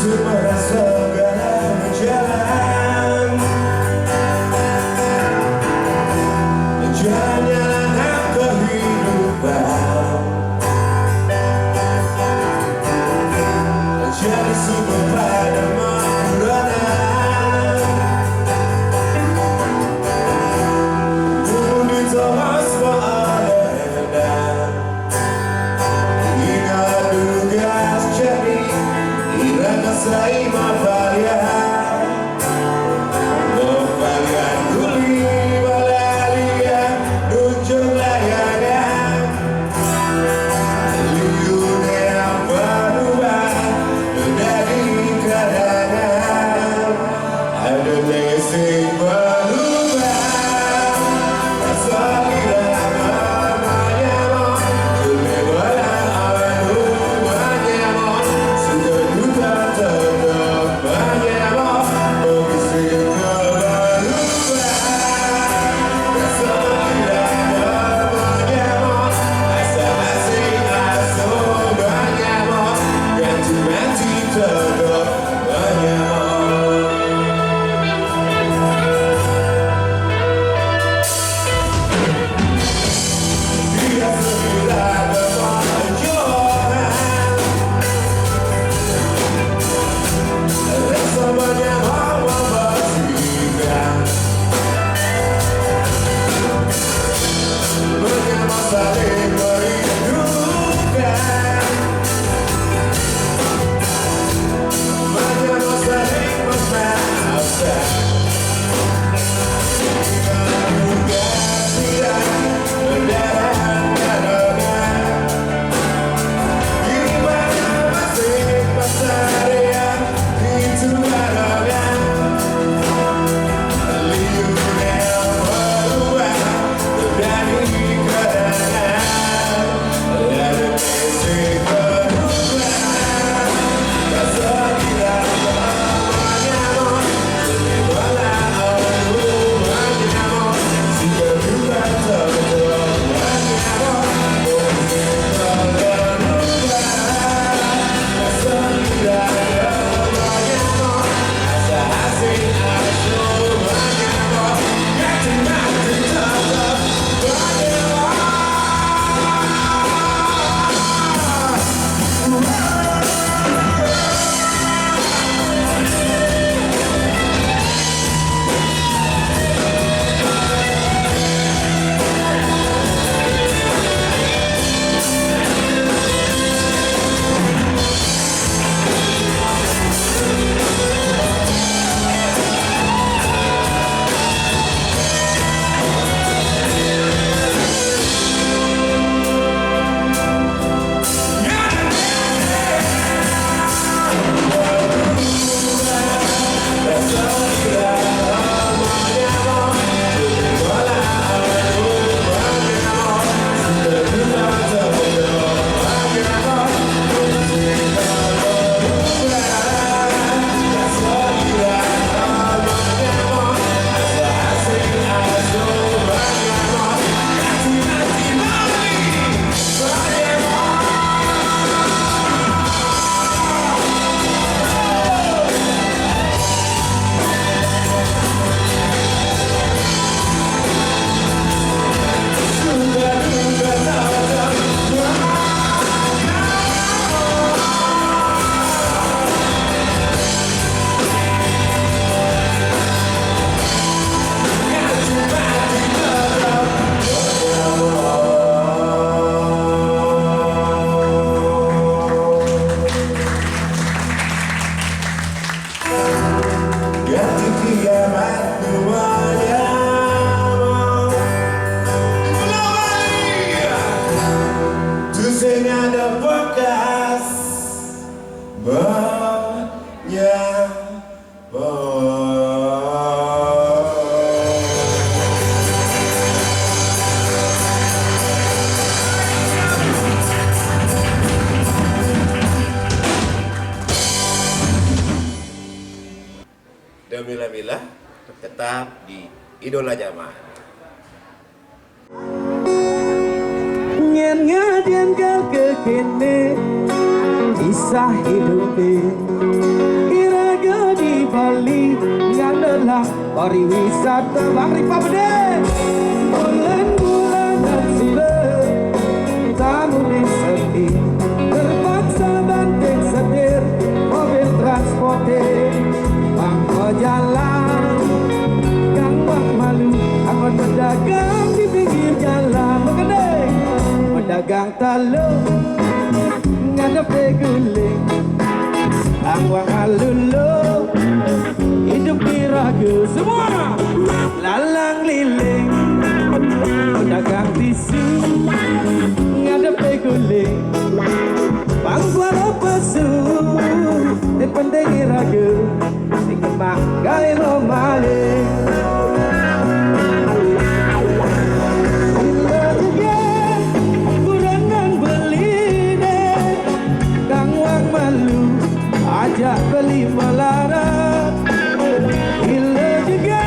Semua segala berjalan, jalan kehidupan, jadi sumber pada mauranan, mundi terus berada, ingat tugas jadi, irana saya mafalya. Mila-mila tetap di Idola Zaman. Ngen ngadian kal kekene kisah hidup pariwisata Bang Republik. Bulan-bulan dan sudah tamu di sepi, terpaksa banting setir mobil transporter. Bangko jalan, gangwang malu, angkot pedagang di pinggir jalan. Mengenai pedagang talung, ngadepe guling, angwang alulu, hidup diragu semua lalang liling. Pedagang tisu, ngadepe guling, bangkuala pesu, di penting diragu, di kemah gai maling. Bila juga kurangan beli deh, gangwang malu, ajak beli melarat. Bila juga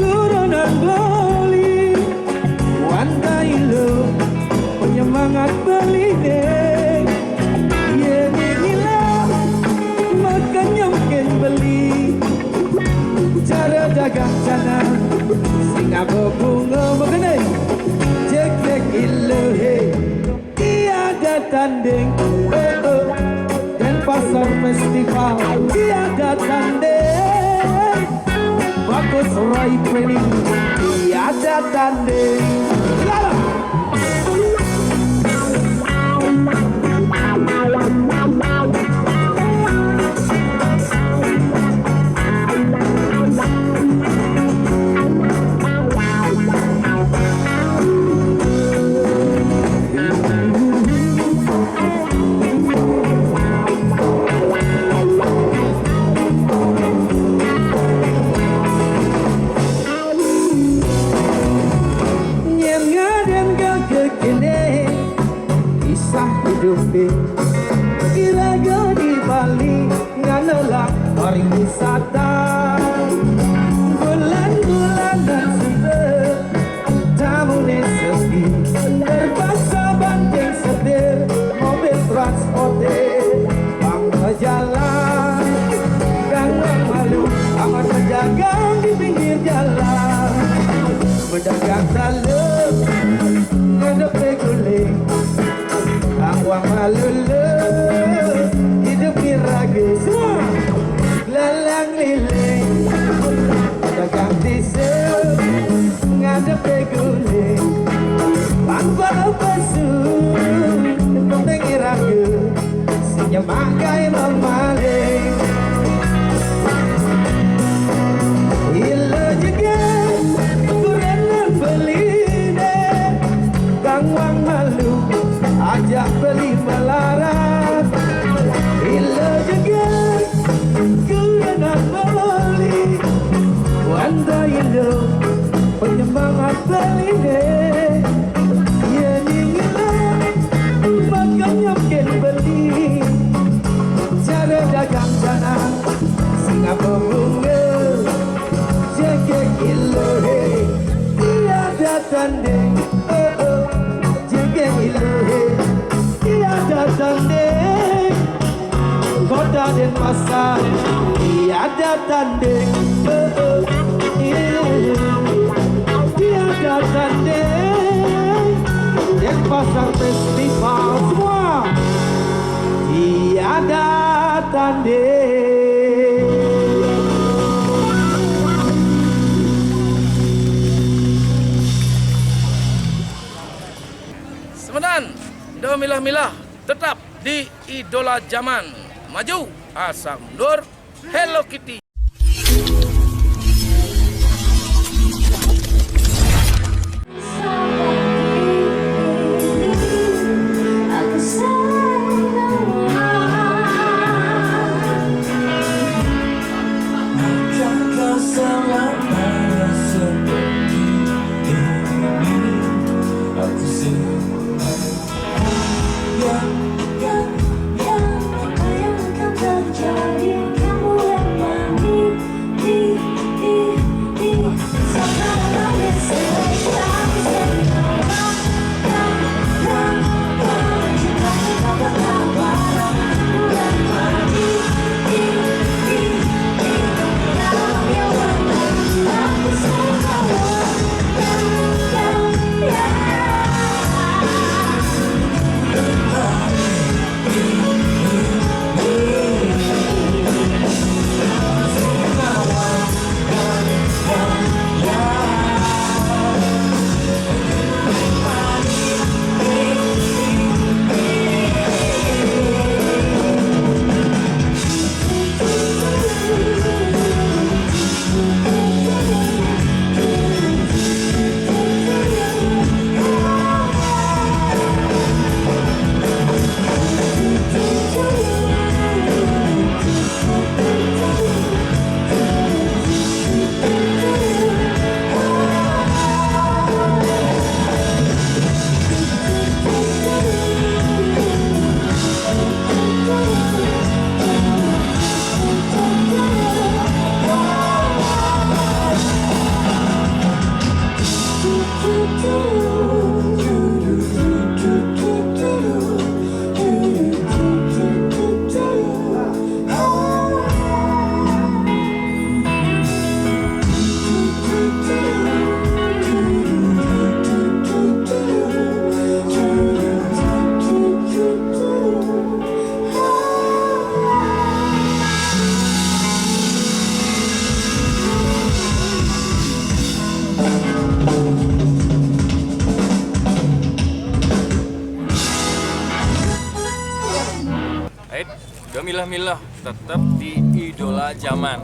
kurangan beli, wanda ilu penyemangat beli deh. Ya gila, makanya mungkin beli. Cara dagang sana, singa berbunga mengenai cek-cek ilu hey. Tiada tanding, dan pasar festival tiada tanding. Bagus Roy training tiada tanding. Lala. Kira-kira di Bali nganelak pariwisata. Bulan-bulan dan sudah tamu di sepi, terpaksa banting setir mobil transporter. Bangga jalan, gangwang malu, amat pedagang di pinggir jalan. Pedagang talung, ngadepe guling, angwang malulu, hidup diragu semua lalang liling. Pedagang tisu, ngadepe guling, bangkuala pesu, penting diragu, sinyemak gai memaling. Ilu juga kurangan beli deh, gangwang malu, ajak beli melarat. Ilu juga kurangan beli, wanda ilu penyemangat beli deh. Ya gila, makanya mungkin beli. Cara dagang sana, singa berbunga, cekek ilu hey. Tiada tanding, cekek ilu hey. Tiada tanding, kota dan pasar tiada tanding. Tiada tanding, dan pasar festival semua tiada tanding. Semenan, do milah-milah tetap di idola zaman. Maju, asa mundur, Hello Kitty. Akankah selamanya seperti ini? Aku simpan Yang apa yang akan terjadi? Kamu yang Gak milah-milah, tetap di idola zaman.